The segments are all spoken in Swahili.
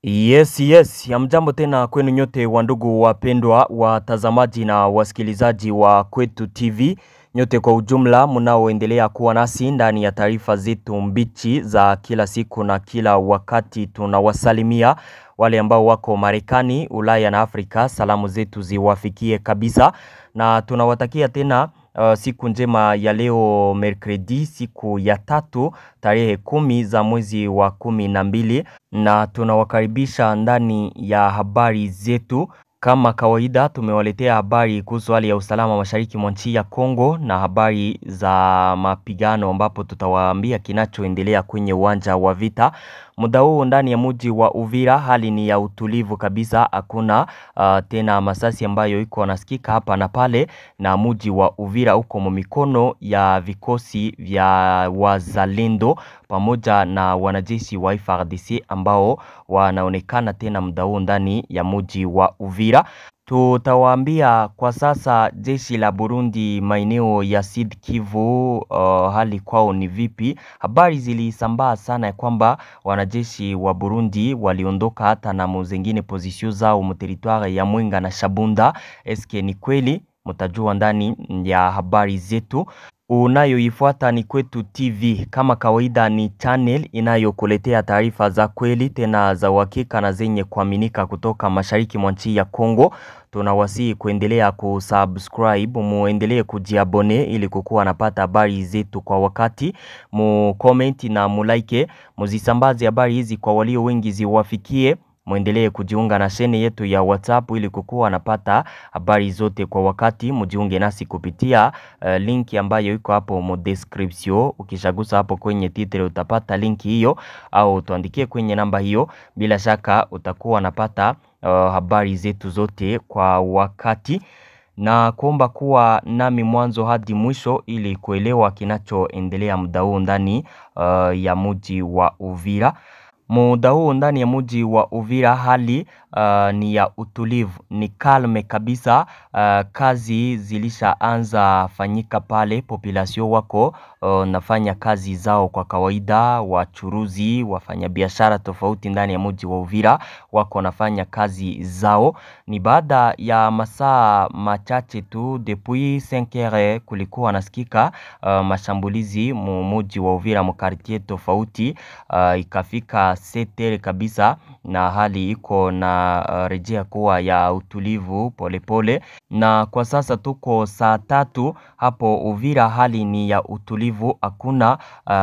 Yes, hamjambo tena kwenu nyote wandugu wapendwa watazamaji na wasikilizaji wa Kwetu TV. Nyote kwa ujumla mnaoendelea kuwa nasi ndani ya taarifa zetu mbichi za kila siku na kila wakati. Tunawasalimia wale ambao wako Marekani, Ulaya na Afrika. Salamu zetu ziwafikie kabisa na tunawatakia tena siku njema ya leo Mercredi, siku ya 3 tarehe 10 za mwezi wa 12, na tunawakaribisha ndani ya habari zetu. Kama kawaida tumewaletea habari kuhusu hali ya usalama mashariki mwa nchi ya Kongo na habari za mapigano, ambapo tutawaambia kinachoendelea kwenye uwanja wa vita. Muda huu ndani ya mji wa Uvira hali ni ya utulivu kabisa, hakuna tena masasi ambayo iko nasikika hapa na pale, na mji wa Uvira uko mikono ya vikosi vya wazalendo pamoja na wanajeshi wa FARDC ambao wanaonekana tena muda huu ndani ya mji wa Uvira. Tutawaambia kwa sasa jeshi la Burundi maeneo ya Sud Kivu hali kwao ni vipi. Habari zilisambaa sana ya kwamba wanajeshi wa Burundi waliondoka hata na muzengine pozisio zao mteritware ya Mwenga na Shabunda. Eske ni kweli? Mtajua ndani ya habari zetu. Unayoifuata ni Kwetu TV. Kama kawaida ni channel inayokuletea taarifa za kweli tena za uhakika na zenye kuaminika kutoka mashariki mwa nchi ya Kongo. Tunawasihi kuendelea kusubscribe, muendelee kujiabone ili kukuwa napata habari zetu kwa wakati. Mu comment na mu like, muzisambaze habari hizi kwa walio wengi ziwafikie. Muendelee kujiunga na shene yetu ya WhatsApp ili kukuwa napata habari zote kwa wakati. Mujiunge nasi kupitia link ambayo iko hapo mu description. Ukishagusa hapo kwenye title utapata link hiyo, au tuandikie kwenye namba hiyo. Bila shaka utakuwa napata habari zetu zote kwa wakati, na kuomba kuwa nami mwanzo hadi mwisho ili kuelewa kinachoendelea muda huu ndani ya mji wa Uvira. Muda huu ndani ya mji wa Uvira hali ni ya utulivu, ni kalme kabisa. Kazi zilishaanza fanyika pale, population wako nafanya kazi zao kwa kawaida. Wachuruzi, wafanya biashara tofauti ndani ya mji wa Uvira wako nafanya kazi zao. Ni baada ya masaa machache tu, depuis 5h kulikuwa nasikika mashambulizi mu mji wa Uvira mu quartier tofauti. Ikafika 7h kabisa na hali iko na rejea kuwa ya utulivu polepole. Na kwa sasa tuko saa 3 hapo Uvira, hali ni ya utulivu, hakuna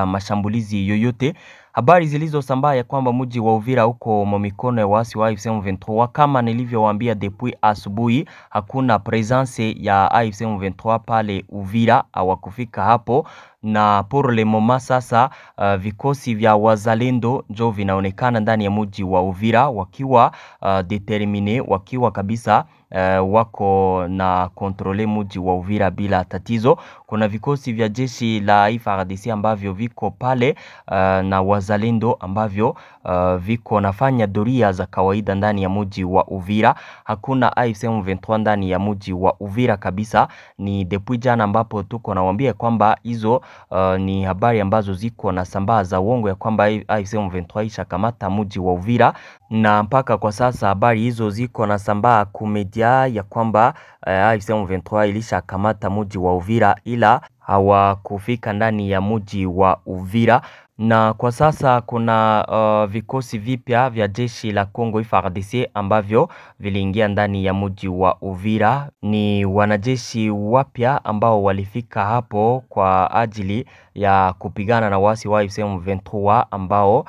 mashambulizi yoyote. Habari zilizosambaa ya kwamba mji wa Uvira uko mikono ya waasi wa AFC M23. Kama nilivyowaambia depuis asubuhi, hakuna presence ya AFC M23 pale Uvira, hawakufika hapo. Na pour le moment sasa vikosi vya wazalendo ndio vinaonekana ndani ya mji wa Uvira wakiwa determine, wakiwa kabisa wako na kontrole mji wa Uvira bila tatizo. Kuna vikosi vya jeshi la FARDC ambavyo viko pale na wazalendo ambavyo viko nafanya doria za kawaida ndani ya mji wa Uvira. Hakuna AFC M23 ndani ya mji wa Uvira kabisa. Ni depuis jana ambapo tuko nawaambia kwamba hizo ni habari ambazo ziko na sambaa za uongo ya kwamba AFC M23 ishakamata mji wa Uvira, na mpaka kwa sasa habari hizo ziko na sambaa kumedia ya kwamba AFC M23 ilishakamata mji wa Uvira, ila hawakufika ndani ya mji wa Uvira. Na kwa sasa kuna vikosi vipya vya jeshi la Kongo FARDC ambavyo viliingia ndani ya mji wa Uvira. Ni wanajeshi wapya ambao walifika hapo kwa ajili ya kupigana na wasi wa AFC M23 ambao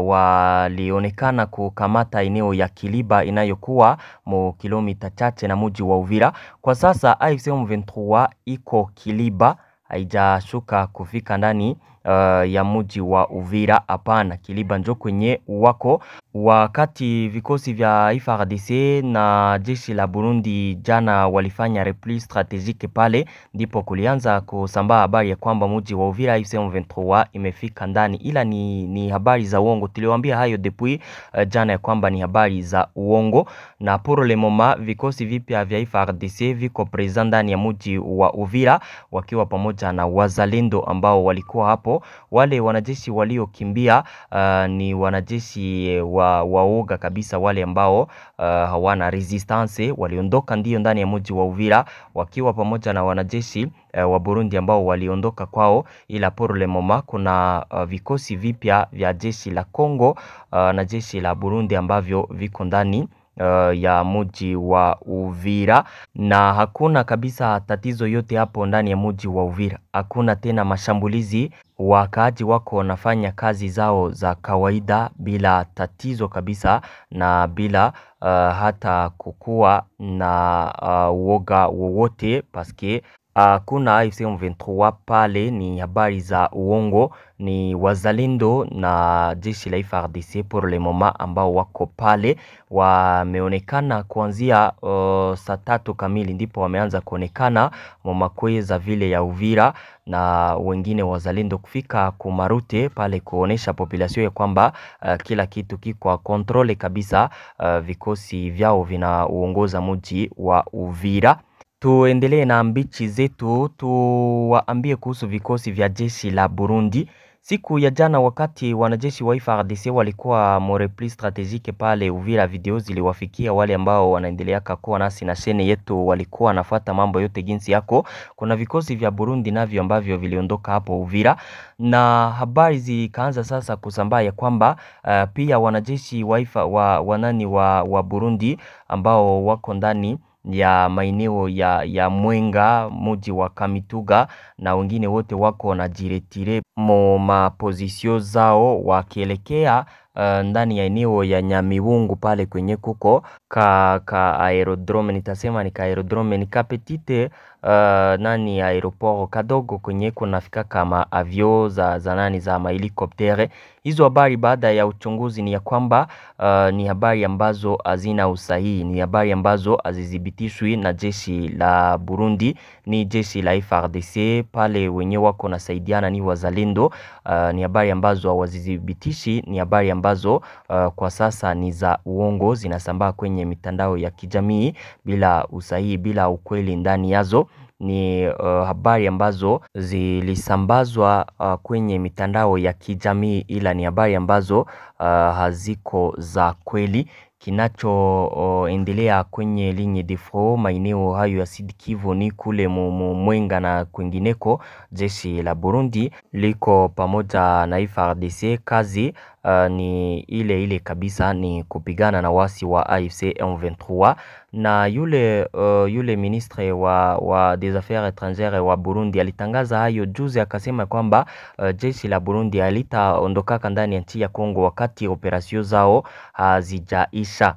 walionekana kukamata eneo ya Kiliba inayokuwa kilomita chache na mji wa Uvira. Kwa sasa AFC M23 iko Kiliba, haijashuka kufika ndani ya mji wa Uvira. Hapana, Kiliba njo kwenye wako. Wakati vikosi vya FARDC na jeshi la Burundi jana walifanya repli strategique pale, ndipo kulianza kusambaa habari ya kwamba mji wa Uvira AFC M23 imefika ndani, ila ni habari za uongo. Tuliwaambia hayo depuis jana ya kwamba ni habari za uongo. Na pour le moment vikosi vipya vya FARDC viko present ndani ya mji wa Uvira wakiwa pamoja na wazalendo ambao walikuwa hapo kwao. Wale wanajeshi waliokimbia ni wanajeshi waoga kabisa, wale ambao hawana resistance, waliondoka ndio ndani ya mji wa Uvira wakiwa pamoja na wanajeshi wa Burundi ambao waliondoka kwao, ila pour le moment kuna vikosi vipya vya jeshi la Kongo na jeshi la Burundi ambavyo viko ndani ya mji wa Uvira, na hakuna kabisa tatizo yote hapo ndani ya mji wa Uvira. Hakuna tena mashambulizi, wakaaji wako wanafanya kazi zao za kawaida bila tatizo kabisa na bila hata kukua na uoga wowote, paske kuna AFC M23 pale. Ni habari za uongo, ni wazalendo na jeshi la FARDC pour le moment ambao wako pale. Wameonekana kuanzia saa 3 kamili ndipo wameanza kuonekana mamakwe za vile ya Uvira, na wengine wazalendo kufika kumarute pale kuonesha population ya kwamba kila kitu kiko kontrole kabisa. Vikosi vyao vinaongoza mji wa Uvira. Tuendelee na mbichi zetu, tuwaambie kuhusu vikosi vya jeshi la Burundi. Siku ya jana wakati wanajeshi wa FARDC walikuwa morepli strategique pale Uvira, video ziliwafikia wale ambao wanaendelea kuwa nasi na shene yetu, walikuwa nafuata mambo yote jinsi yako. Kuna vikosi vya Burundi navyo ambavyo viliondoka hapo Uvira, na habari zikaanza sasa kusambaa ya kwamba pia wanajeshi wa Burundi ambao wako ndani ya maeneo ya Mwenga, mji wa Kamituga, na wengine wote wako na jiretire mo mapozisio zao wakielekea ndani ya eneo ya Nyamiwungu pale kwenye kuko ka aerodrome, nitasema ni ka aerodrome, ni ka petite aeroport kadogo kwenye kunafika kama avio za nani za mahelikoptere. Hizo habari baada ya uchunguzi ni ya kwamba ni habari ambazo hazina usahihi, ni habari ambazo hazithibitishwi na jeshi la Burundi, ni jeshi la FARDC pale wenyewe wako nasaidiana, ni wazalendo. Ni habari ambazo hawazithibitishi, ni habari ambazo kwa sasa ni za uongo, zinasambaa kwenye mitandao ya kijamii bila usahihi, bila ukweli ndani yazo. Ni habari ambazo zilisambazwa kwenye mitandao ya kijamii, ila ni habari ambazo haziko za kweli. Kinachoendelea kwenye ligne de front maeneo hayo ya Sud Kivu ni kule Mwenga na kwingineko, jeshi la Burundi liko pamoja na FARDC. Kazi ni ile kabisa, ni kupigana na wasi wa AFC M23. Na yule ministre wa des affaires étrangères wa Burundi alitangaza hayo juzi, akasema kwamba jeshi la Burundi halitaondokaka ndani ya nchi ya Kongo wakati operasyon zao hazijaisha.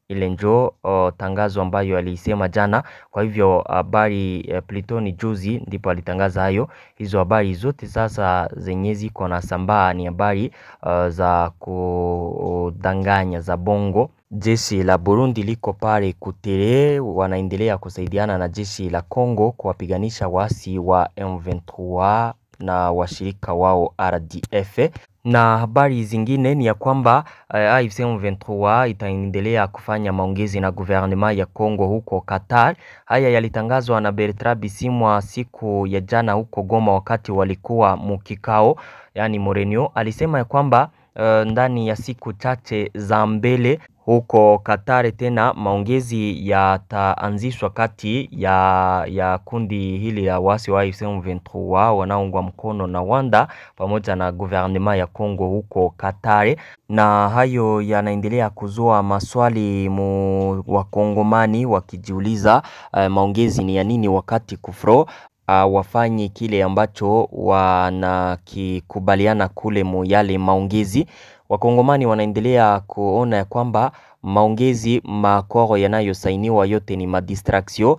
Ile njo tangazo ambayo alisema jana. Kwa hivyo habari Plutoni juzi ndipo alitangaza hayo. Hizo habari zote sasa zenye ziko na sambaa ni habari za kudanganya, za bongo. Jeshi la Burundi liko pale Kutere, wanaendelea kusaidiana na jeshi la Kongo kuwapiganisha wasi wa M23 na washirika wao RDF. Na habari zingine ni ya kwamba AFC M23 itaendelea kufanya maongezi na guvernema ya Kongo huko Qatar. Haya yalitangazwa na Bertrand Bisimwa siku ya jana huko Goma wakati walikuwa mukikao, yani Mourinho alisema ya kwamba ndani ya siku chache za mbele huko Qatar tena maongezi yataanzishwa kati ya kundi hili la wasi wa AFC M23 wanaoungwa mkono na Rwanda pamoja na guvernema ya Kongo huko Qatar. Na hayo yanaendelea kuzua maswali wakongomani wakijiuliza maongezi ni ya nini wakati kufro wafanyi kile ambacho wanakikubaliana kule yale maongezi. Wakongomani wanaendelea kuona ya kwamba maongezi makoro yanayosainiwa yote ni madistraction.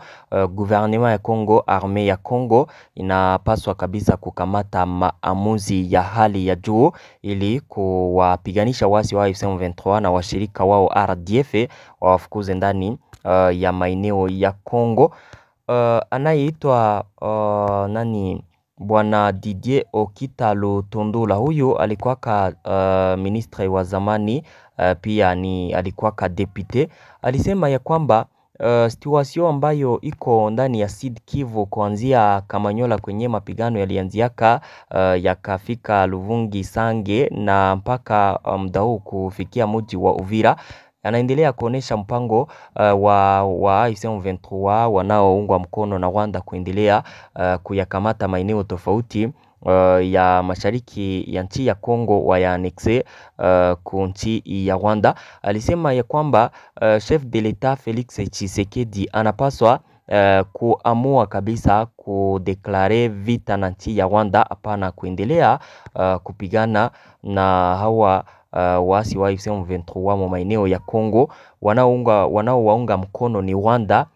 Gouvernement ya Kongo, arme ya Kongo inapaswa kabisa kukamata maamuzi ya hali ya juu ili kuwapiganisha wasi wa AFC M23 na washirika wao RDF wafukuze ndani ya maeneo ya Kongo. Anayeitwa Bwana Didier Okitalo Tondula, huyu alikuwaka ministre wa zamani, pia alikuwaka depute. Alisema ya kwamba situation ambayo iko ndani ya Sud Kivu kuanzia Kamanyola kwenye mapigano yalianziaka yakafika Luvungi Sange na mpaka muda huu kufikia mji wa Uvira, anaendelea kuonesha mpango wa AFC M23 wanaoungwa mkono na Rwanda kuendelea kuyakamata maeneo tofauti ya mashariki ya nchi ya Kongo wayaannexe ku nchi ya Rwanda. Alisema ya kwamba chef de l'etat Felix Tshisekedi anapaswa kuamua kabisa kudeklare vita na nchi ya Rwanda, hapana kuendelea kupigana na hawa waasi wa AFC M23 wa maeneo ya Kongo. Wanaowaunga mkono ni Rwanda,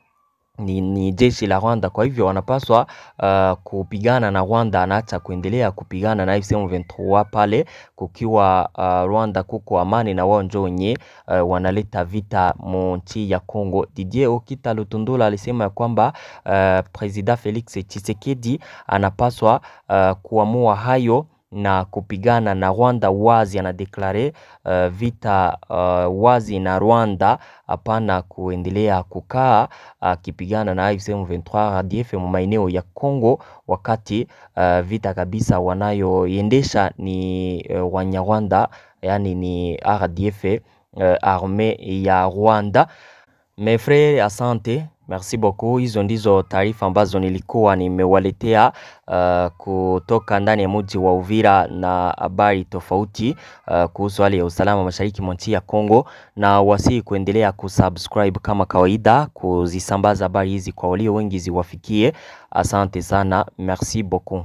ni jeshi la Rwanda. Kwa hivyo wanapaswa kupigana na Rwanda, anaacha kuendelea kupigana na AFC M23 pale kukiwa Rwanda kuko amani na wao ndio wenye wanaleta vita mu nchi ya Kongo. Didier Okita Lutundula alisema kwamba President Felix Tshisekedi anapaswa kuamua hayo na kupigana na Rwanda wazi. Anadeklare vita wazi na Rwanda, hapana kuendelea kukaa akipigana na AFC M23 RDF mu maeneo ya Kongo, wakati vita kabisa wanayoendesha ni Wanyarwanda, yani ni RDF, armée ya Rwanda. Mes frères, asante. Merci beaucoup. Hizo ndizo taarifa ambazo nilikuwa nimewaletea kutoka ndani ya mji wa Uvira na habari tofauti kuhusu hali ya usalama mashariki mwa nchi ya Kongo, na wasi kuendelea kusubscribe kama kawaida, kuzisambaza habari hizi kwa walio wengi ziwafikie. Asante sana. Merci beaucoup.